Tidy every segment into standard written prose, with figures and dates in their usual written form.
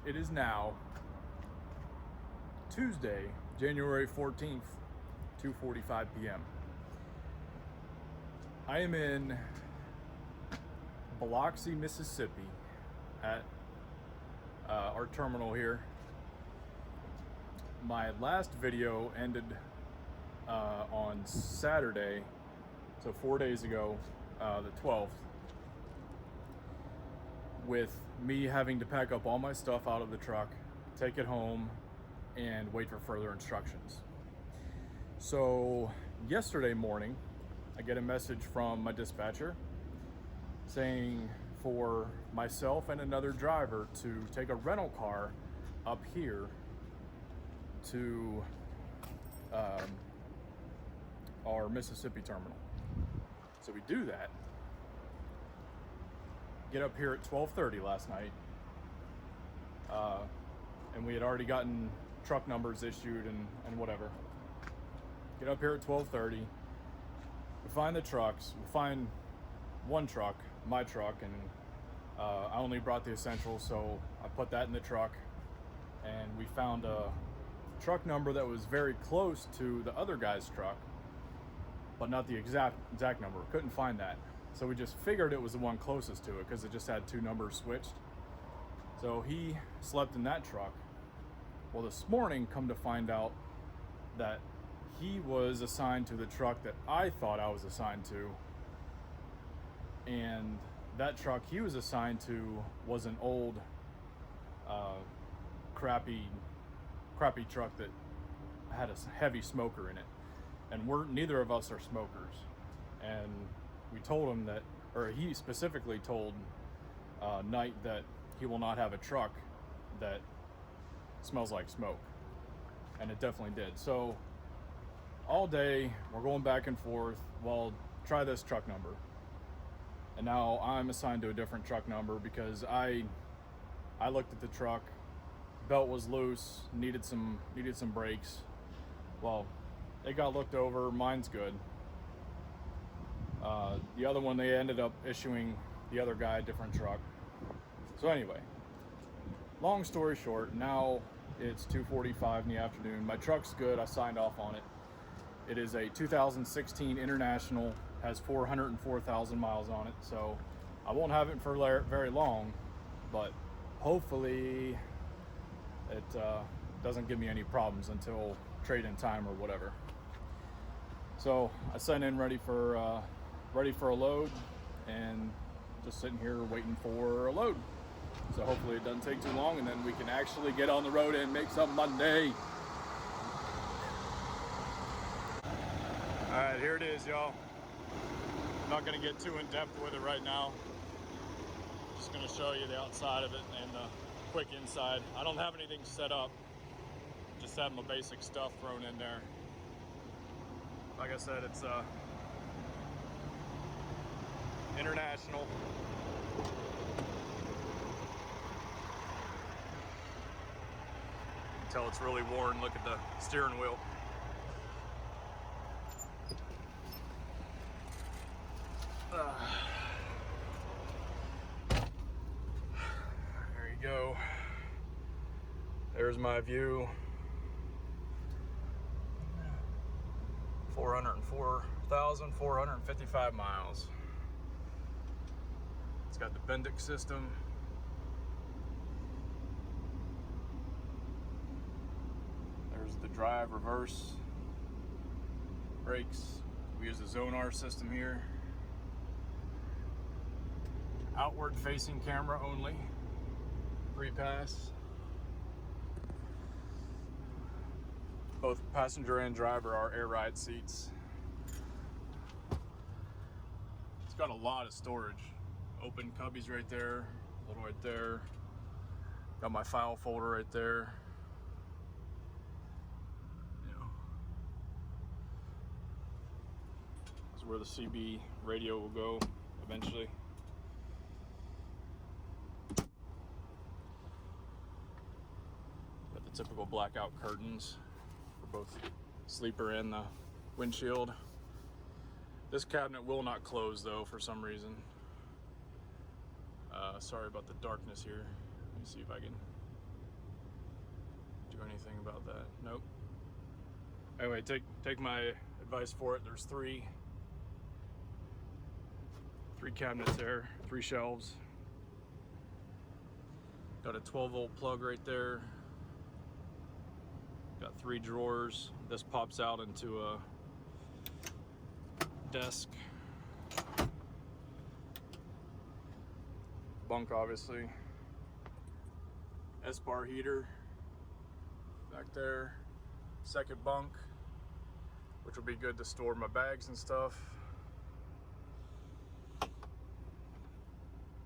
It is now Tuesday, January 14th, 2:45 p.m. I am in Biloxi, Mississippi at our terminal here. My last video ended on Saturday, so 4 days ago, the 12th, with me having to pack up all my stuff out of the truck, take it home, and wait for further instructions. So yesterday morning, I get a message from my dispatcher saying for myself and another driver to take a rental car up here to our Mississippi terminal. So we do that. Get up here at 12:30 last night, and we had already gotten truck numbers issued and whatever. Get up here at 12:30. We find the trucks. We find one truck, my truck, and I only brought the essentials, so I put that in the truck. And we found a truck number that was very close to the other guy's truck, but not the exact number. Couldn't find that. So we just figured it was the one closest to it because it just had two numbers switched. So he slept in that truck. Well, this morning, come to find out that he was assigned to the truck that I thought I was assigned to. And that truck he was assigned to was an old, crappy truck that had a heavy smoker in it. And neither of us are smokers. And we told him that, or he specifically told Knight that he will not have a truck that smells like smoke. And it definitely did. So all day we're going back and forth. Well, try this truck number. And now I'm assigned to a different truck number because I looked at the truck, belt was loose, needed some brakes. Well, it got looked over, mine's good. The other one, they ended up issuing the other guy a different truck. So anyway, long story short, now it's 2:45 in the afternoon. My truck's good. I signed off on it. It is a 2016 International, has 404,000 miles on it. So I won't have it for very long, but hopefully it doesn't give me any problems until trade-in time or whatever. So I sent in ready for a load, and just sitting here waiting for a load. So hopefully it doesn't take too long, and then we can actually get on the road and make some Monday. All right, here it is, y'all. I'm not gonna get too in depth with it right now. Just gonna show you the outside of it and the quick inside. I don't have anything set up. Just have my basic stuff thrown in there. Like I said, it's International. You can tell it's really worn. Look at the steering wheel. There you go. There's my view. 404,455 miles. It's got the Bendix system. There's the drive, reverse, brakes. We use the Zonar system here. Outward facing camera only. Pre-pass. Both passenger and driver are air ride seats. It's got a lot of storage. Open cubbies right there, little right there. Got my file folder right there. This is where the CB radio will go eventually. Got the typical blackout curtains for both sleeper and the windshield. This cabinet will not close though for some reason. Sorry about the darkness here. Let me see if I can anything about that. Nope. Anyway, take my advice for it. There's three cabinets there, 3 shelves. Got a 12-volt plug right there. Got 3 drawers. This pops out into a desk. Bunk, obviously. S-bar heater back there. Second bunk, which will be good to store my bags and stuff.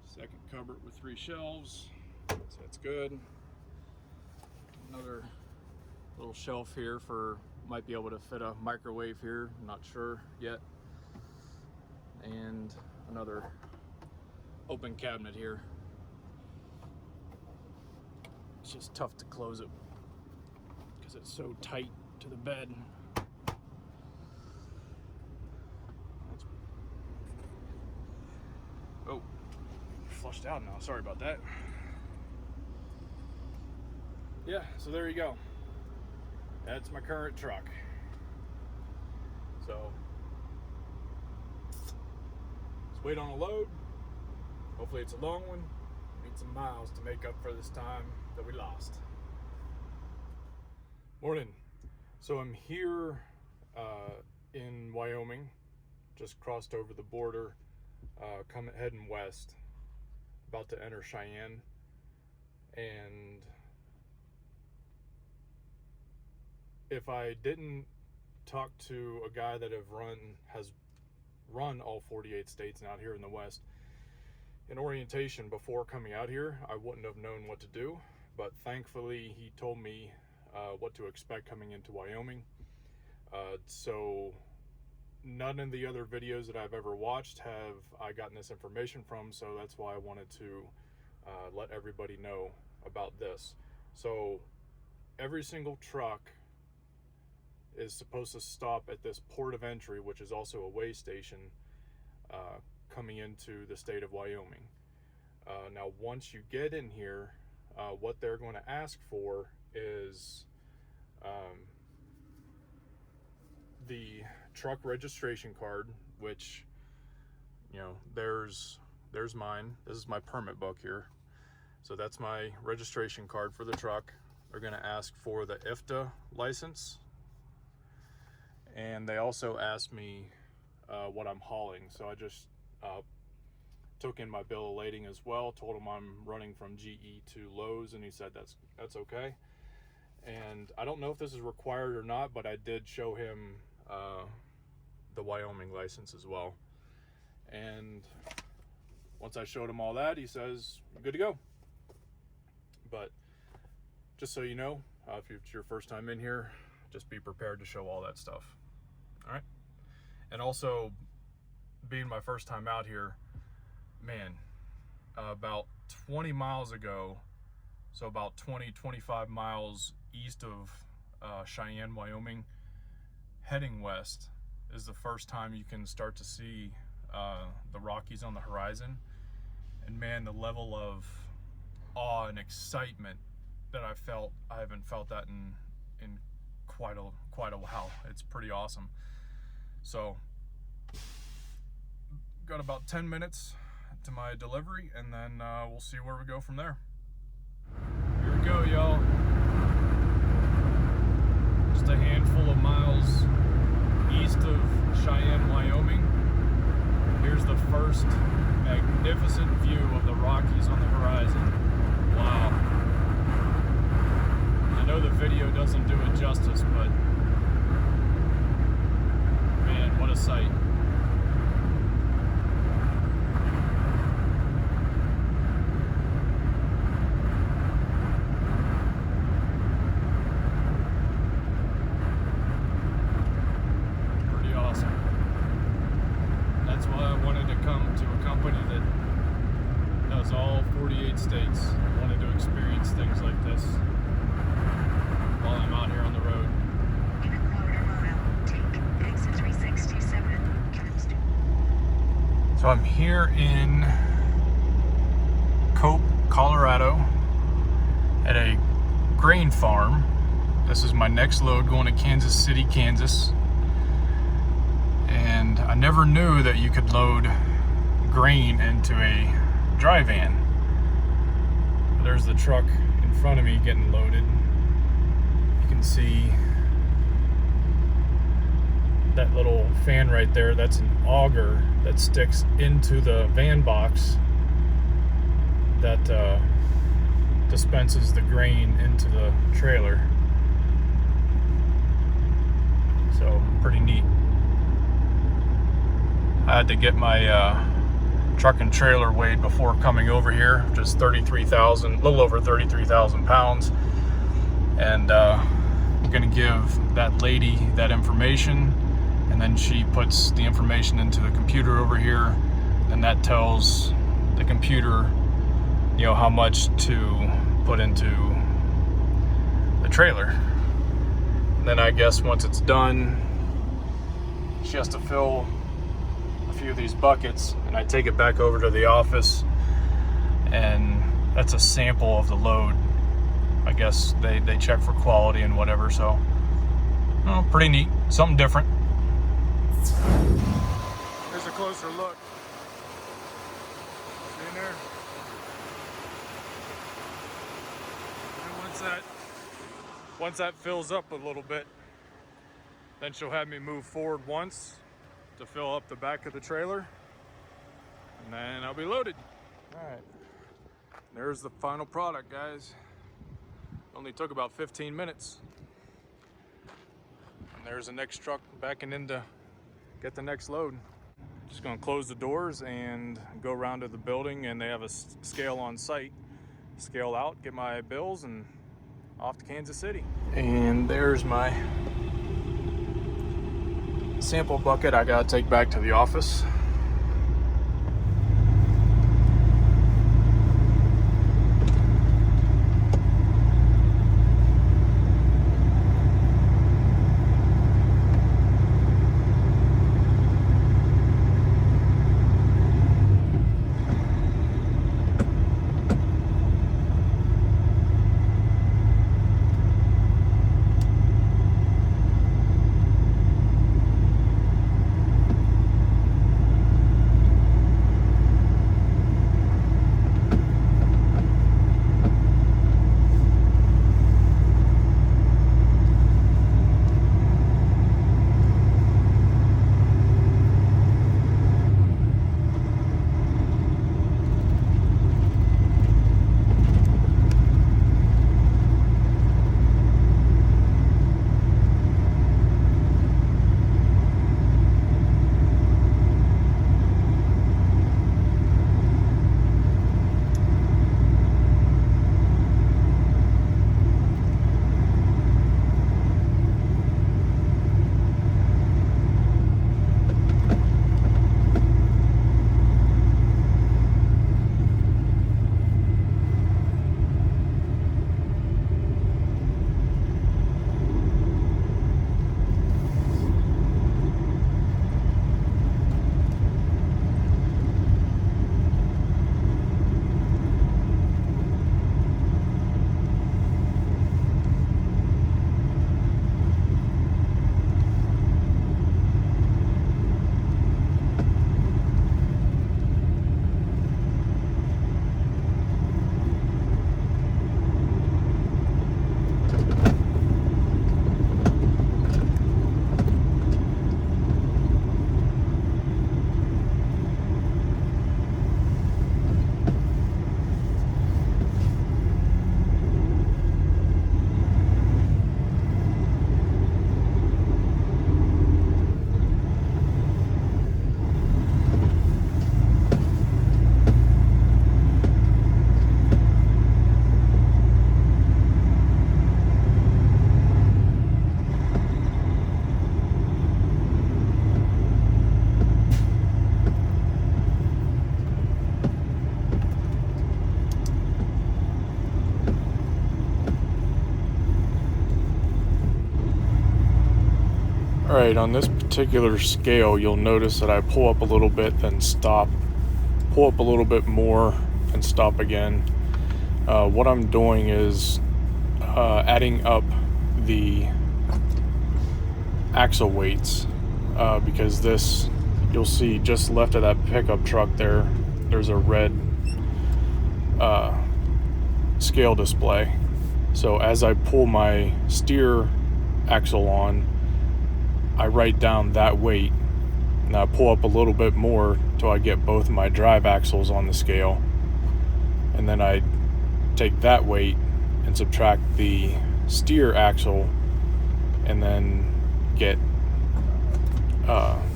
Second cupboard with 3 shelves, so that's good. Another little shelf here for, might be able to fit a microwave here, I'm not sure yet. And another open cabinet here. It's just tough to close it because it's so tight to the bed. Oh, flushed out now, sorry about that. Yeah, so there you go. That's my current truck. So, let's wait on a load. Hopefully it's a long one. Need some miles to make up for this time that we lost. Morning. So I'm here in Wyoming, just crossed over the border, heading west, about to enter Cheyenne, and if I didn't talk to a guy that has run all 48 states and out here in the West in orientation before coming out here, I wouldn't have known what to do, but thankfully he told me what to expect coming into Wyoming. So none of the other videos that I've ever watched have I gotten this information from, so that's why I wanted to let everybody know about this. So every single truck is supposed to stop at this port of entry, which is also a weigh station coming into the state of Wyoming. Now once you get in here, what they're going to ask for is the truck registration card, which, you know, there's mine. This is my permit book here. So that's my registration card for the truck. They're going to ask for the IFTA license, and they also asked me what I'm hauling. So I just took in my bill of lading as well, told him I'm running from GE to Lowe's, and he said that's okay. And I don't know if this is required or not, but I did show him the Wyoming license as well. And once I showed him all that, he says, good to go. But just so you know, if it's your first time in here, just be prepared to show all that stuff. All right. And also, being my first time out here, man, about 20 miles ago, so about 25 miles east of Cheyenne, Wyoming, heading west, is the first time you can start to see the Rockies on the horizon. And man, the level of awe and excitement that I haven't felt that in quite a while. It's pretty awesome. So got about 10 minutes to my delivery, and then we'll see where we go from there. Here we go, y'all. Just a handful of miles east of Cheyenne, Wyoming. Here's the first magnificent view of the Rockies on the horizon. Wow. I know the video doesn't do it justice, but man, what a sight. All 48 states. I wanted to experience things like this while I'm out here on the road. In a quarter mile, take exit 367, Kingston. So I'm here in Cope, Colorado, at a grain farm This is my next load going to Kansas City, Kansas. And I never knew that you could load grain into a dry van. There's the truck in front of me getting loaded. You can see that little fan right there. That's an auger that sticks into the van box that dispenses the grain into the trailer. So pretty neat. I had to get my truck and trailer weighed before coming over here, just 33,000, a little over 33,000 pounds. And I'm gonna give that lady that information, and then she puts the information into the computer over here, and that tells the computer, you know, how much to put into the trailer. And then I guess once it's done, she has to fill a few of these buckets, and I take it back over to the office, and that's a sample of the load. I guess they check for quality and whatever, so oh, pretty neat, something different. Here's a closer look. See in there? And once that fills up a little bit, then she'll have me move forward once to fill up the back of the trailer, and then I'll be loaded. All right, there's the final product, guys. Only took about 15 minutes. And there's the next truck backing in to get the next load. Just gonna close the doors and go around to the building, and they have a scale on site. Scale out, get my bills, and off to Kansas City. And there's my sample bucket I gotta take back to the office. Alright, on this particular scale, you'll notice that I pull up a little bit, then stop, pull up a little bit more, and stop again. What I'm doing is adding up the axle weights, because this, you'll see just left of that pickup truck there's a red scale display. So as I pull my steer axle on, I write down that weight, and I pull up a little bit more till I get both my drive axles on the scale, and then I take that weight and subtract the steer axle, and then get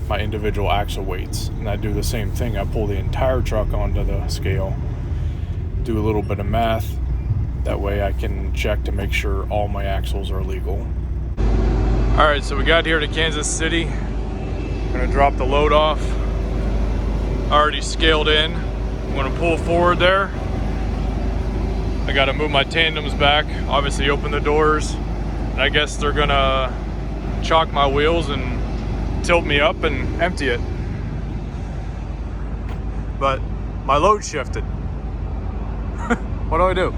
my individual axle weights. And I do the same thing. I pull the entire truck onto the scale, do a little bit of math, that way I can check to make sure all my axles are legal. All right, so we got here to Kansas City. I'm gonna drop the load off. Already scaled in. I'm gonna pull forward there. I gotta move my tandems back, obviously open the doors. And I guess they're gonna chock my wheels and tilt me up and empty it. But my load shifted. What do I do?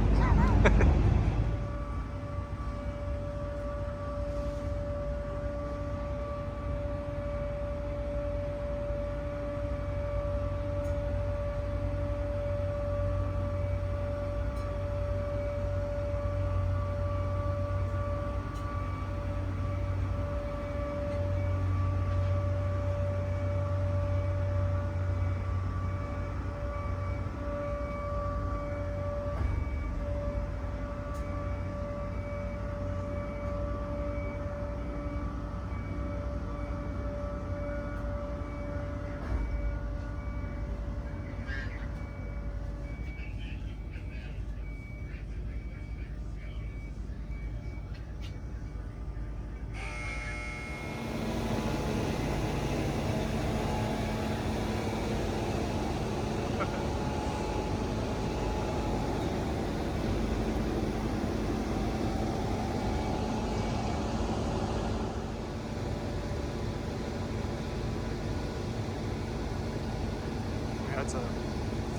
That's a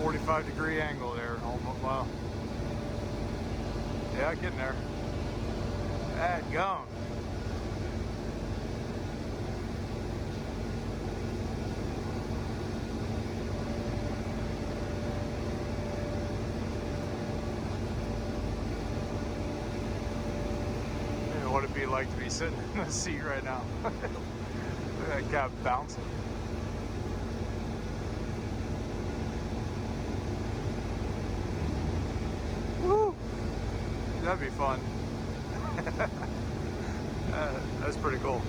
45-degree angle there. Almost, wow. Yeah, getting there. Dadgum. What it'd be like to be sitting in the seat right now. Look at that cab bouncing. Woo! That'd be fun. That's pretty cool.